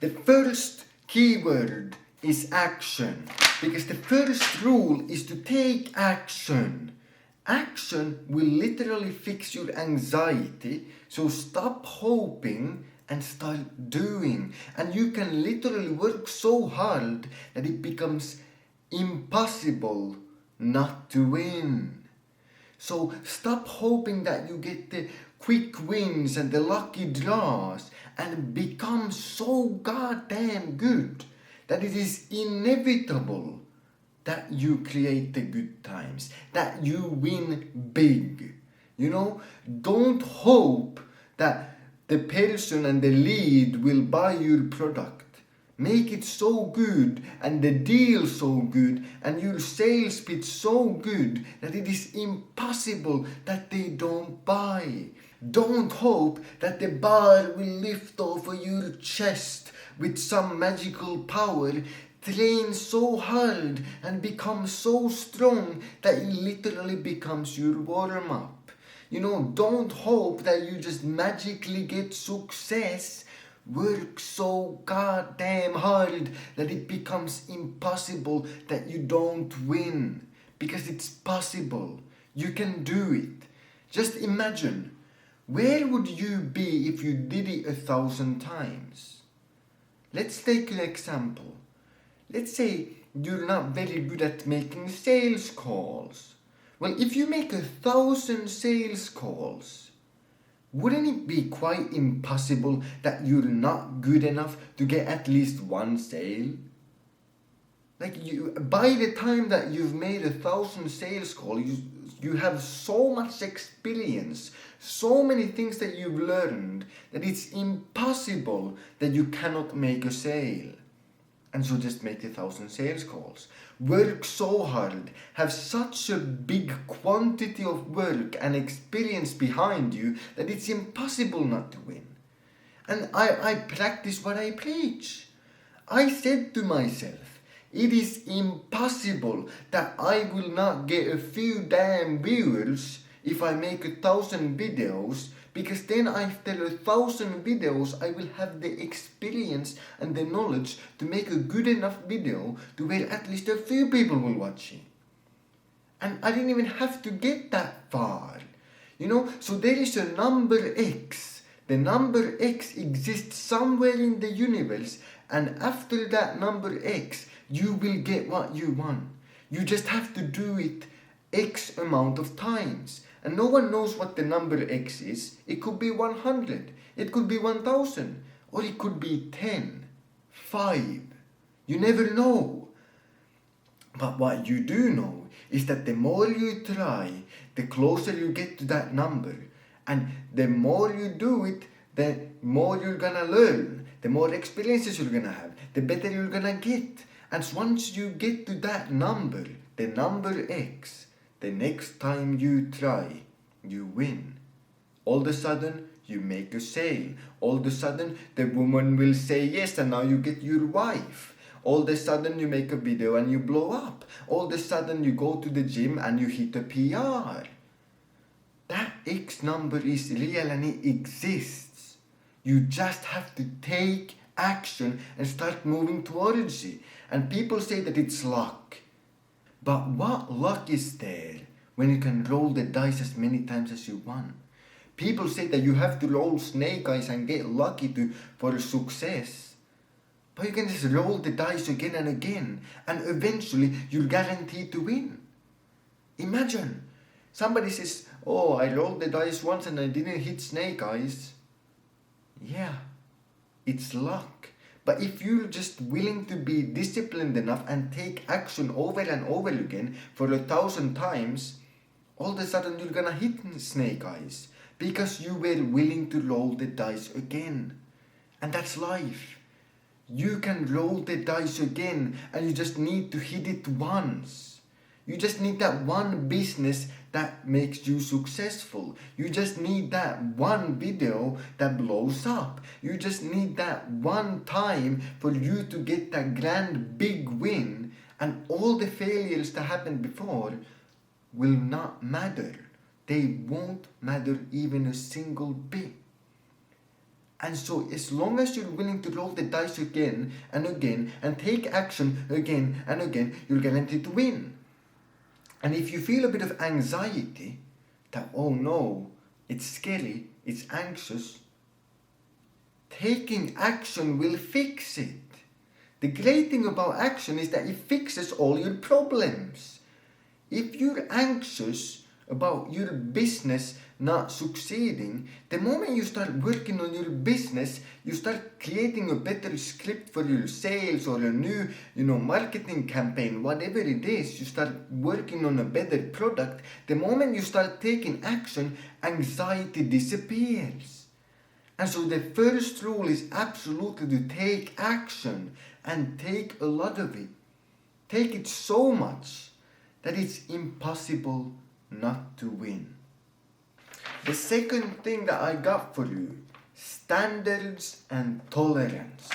The first keyword is action, because the first rule is to take action. Action will literally fix your anxiety, so stop hoping and start doing. And you can literally work so hard that it becomes impossible not to win. So stop hoping that you get the quick wins and the lucky draws and become so goddamn good that it is inevitable that you create the good times, that you win big. Don't hope that the person and the lead will buy your product. Make it so good and the deal so good and your sales pitch so good that it is impossible that they don't buy. Don't hope that the bar will lift over your chest with some magical power. Train so hard and become so strong that it literally becomes your warm-up. Don't hope that you just magically get success. Work so goddamn hard that it becomes impossible that you don't win. Because it's possible. You can do it. Just imagine, where would you be if you did it 1,000 times? Let's take an example. Let's say you're not very good at making sales calls. Well, if you make 1,000 sales calls, wouldn't it be quite impossible that you're not good enough to get at least one sale? By the time that you've made 1,000 sales calls, you have so much experience, so many things that you've learned, that it's impossible that you cannot make a sale. And so just make 1,000 sales calls. Work so hard, have such a big quantity of work and experience behind you that it's impossible not to win. And I practice what I preach. I said to myself, it is impossible that I will not get a few damn viewers if I make 1,000 videos, because then after 1,000 videos I will have the experience and the knowledge to make a good enough video to where at least a few people will watch it. And I didn't even have to get that far. So there is a number X. The number X exists somewhere in the universe, and after that number X you will get what you want. You just have to do it X amount of times. And no one knows what the number X is. It could be 100, it could be 1,000, or it could be 10, 5. You never know. But what you do know is that the more you try, the closer you get to that number. And the more you do it, the more you're gonna learn, the more experiences you're gonna have, the better you're gonna get. And once you get to that number, the number X, the next time you try, you win. All of a sudden, you make a sale. All of a sudden, the woman will say yes, and now you get your wife. All of a sudden, you make a video and you blow up. All of a sudden, you go to the gym and you hit a PR. That X number is real and it exists. You just have to take action and start moving towards it. And people say that it's luck. But what luck is there when you can roll the dice as many times as you want? People say that you have to roll snake eyes and get lucky for success. But you can just roll the dice again and again, and eventually you're guaranteed to win. Imagine, somebody says, oh, I rolled the dice once and I didn't hit snake eyes. Yeah, it's luck. But if you're just willing to be disciplined enough and take action over and over again for 1,000 times, all of a sudden you're gonna hit snake eyes because you were willing to roll the dice again. And that's life. You can roll the dice again, and you just need to hit it once. You just need that one business that makes you successful. You just need that one video that blows up. You just need that one time for you to get that grand big win, and all the failures that happened before will not matter. They won't matter even a single bit. And so as long as you're willing to roll the dice again and again and take action again and again, you're guaranteed to win. And if you feel a bit of anxiety, that, oh no, it's scary, it's anxious, taking action will fix it. The great thing about action is that it fixes all your problems. If you're anxious about your business not succeeding, the moment you start working on your business, you start creating a better script for your sales or a new, marketing campaign, whatever it is, you start working on a better product. The moment you start taking action, anxiety disappears. And so the first rule is absolutely to take action, and take a lot of it. Take it so much that it's impossible not to win. The second thing that I got for you, standards and tolerance.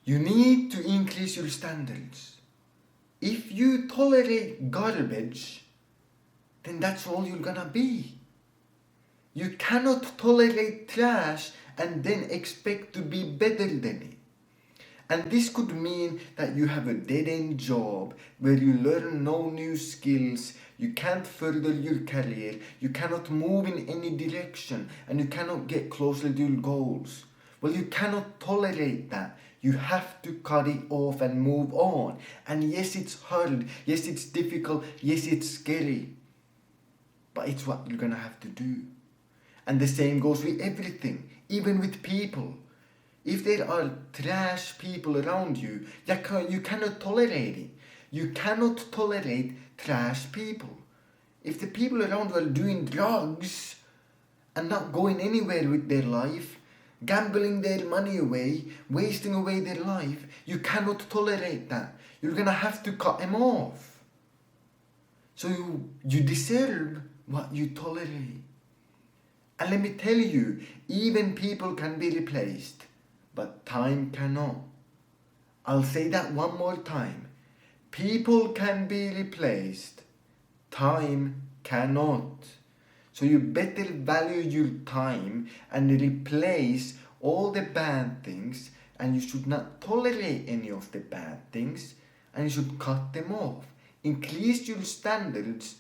You need to increase your standards. If you tolerate garbage, then that's all you're gonna be. You cannot tolerate trash and then expect to be better than it. And this could mean that you have a dead-end job where you learn no new skills, you can't further your career, you cannot move in any direction, and you cannot get closer to your goals. Well, you cannot tolerate that. You have to cut it off and move on. And yes, it's hard, yes, it's difficult, yes, it's scary. But it's what you're gonna have to do. And the same goes with everything, even with people. If there are trash people around you, you cannot tolerate it. You cannot tolerate trash people. If the people around you are doing drugs and not going anywhere with their life, gambling their money away, wasting away their life, you cannot tolerate that. You're gonna have to cut them off. So you deserve what you tolerate. And let me tell you, even people can be replaced, but time cannot. I'll say that one more time. People can be replaced, time cannot. So you better value your time and replace all the bad things, and you should not tolerate any of the bad things, and you should cut them off. Increase your standards,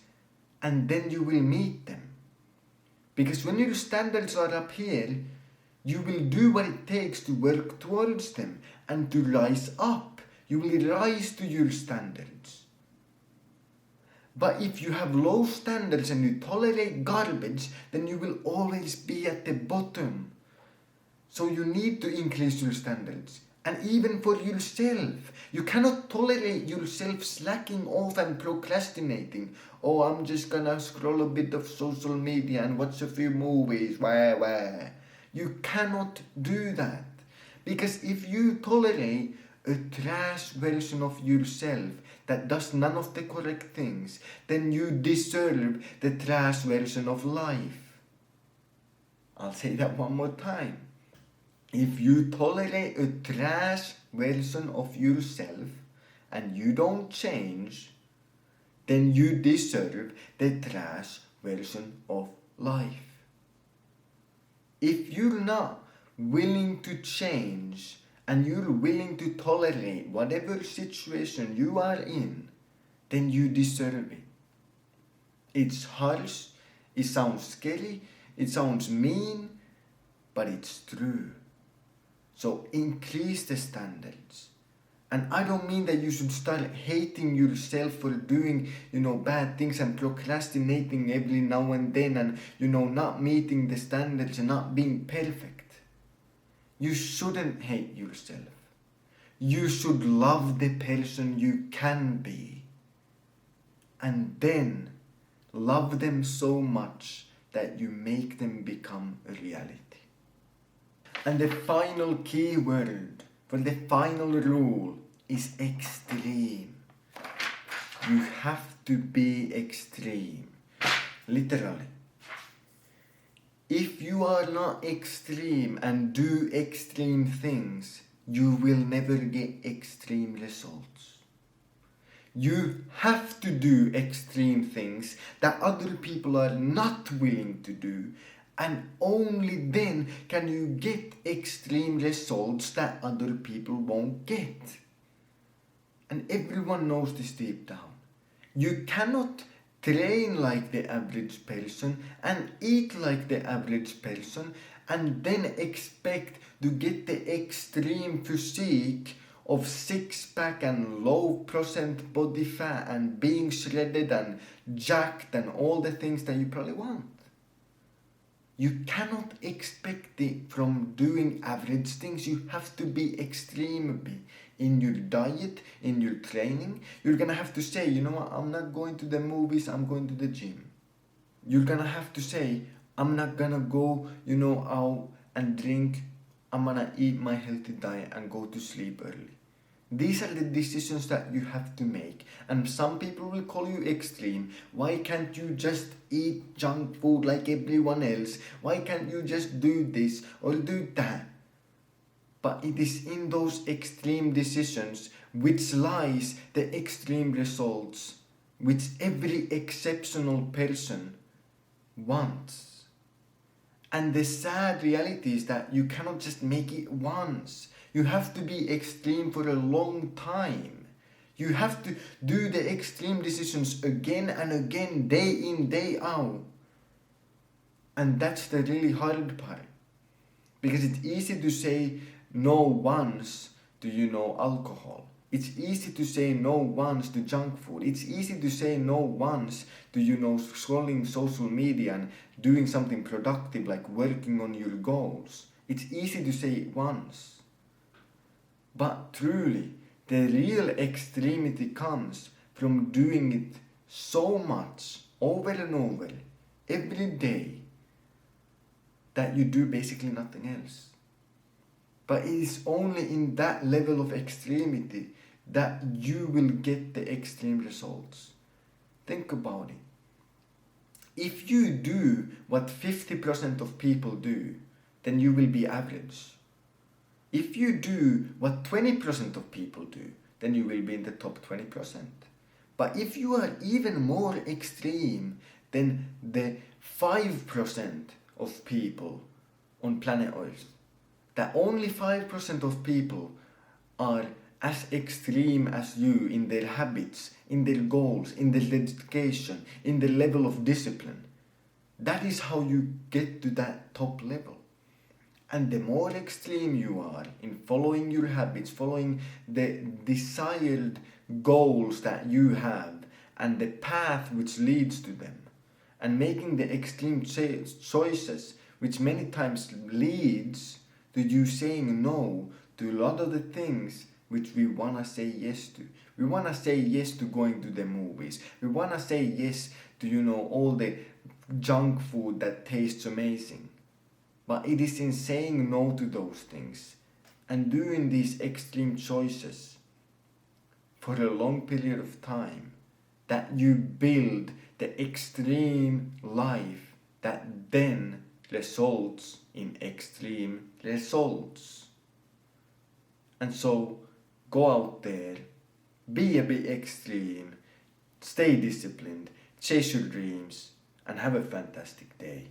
and then you will meet them. Because when your standards are up here, you will do what it takes to work towards them and to rise up. You will rise to your standards. But if you have low standards and you tolerate garbage, then you will always be at the bottom. So you need to increase your standards. And even for yourself, you cannot tolerate yourself slacking off and procrastinating. Oh, I'm just gonna scroll a bit of social media and watch a few movies. Wah. You cannot do that. Because if you tolerate a trash version of yourself that does none of the correct things, then you deserve the trash version of life. I'll say that one more time. If you tolerate a trash version of yourself and you don't change, then you deserve the trash version of life. If you're not willing to change and you're willing to tolerate whatever situation you are in, then you deserve it. It's harsh, it sounds scary, it sounds mean, but it's true. So increase the standards. And I don't mean that you should start hating yourself for doing, bad things and procrastinating every now and then and, not meeting the standards and not being perfect. You shouldn't hate yourself. You should love the person you can be. And then love them so much that you make them become a reality. And the final key word for the final rule is extreme. You have to be extreme. Literally. If you are not extreme and do extreme things, you will never get extreme results. You have to do extreme things that other people are not willing to do, And only then can you get extreme results that other people won't get. And everyone knows this deep down. You cannot train like the average person and eat like the average person and then expect to get the extreme physique of six-pack and low percent body fat and being shredded and jacked and all the things that you probably want. You cannot expect it from doing average things. You have to be extreme in your diet, in your training. You're gonna have to say, you know what, I'm not going to the movies, I'm going to the gym. You're gonna have to say, I'm not gonna go, out and drink. I'm gonna eat my healthy diet and go to sleep early. These are the decisions that you have to make. And some people will call you extreme. Why can't you just eat junk food like everyone else? Why can't you just do this or do that? But it is in those extreme decisions which lies the extreme results which every exceptional person wants. And the sad reality is that you cannot just make it once. You have to be extreme for a long time. You have to do the extreme decisions again and again, day in, day out. And that's the really hard part. Because it's easy to say no once to, alcohol. It's easy to say no once to junk food. It's easy to say no once to, scrolling social media and doing something productive like working on your goals. It's easy to say it once. But truly, the real extremity comes from doing it so much, over and over, every day, that you do basically nothing else. But it is only in that level of extremity that you will get the extreme results. Think about it. If you do what 50% of people do, then you will be average. If you do what 20% of people do, then you will be in the top 20%. But if you are even more extreme than the 5% of people on planet Earth, that only 5% of people are as extreme as you in their habits, in their goals, in their dedication, in their level of discipline, that is how you get to that top level. And the more extreme you are in following your habits, following the desired goals that you have and the path which leads to them, and making the extreme choices which many times leads to you saying no to a lot of the things which we want to say yes to. We want to say yes to going to the movies. We want to say yes to, all the junk food that tastes amazing. But it is in saying no to those things and doing these extreme choices for a long period of time that you build the extreme life that then results in extreme results. And so go out there, be a bit extreme, stay disciplined, chase your dreams, and have a fantastic day.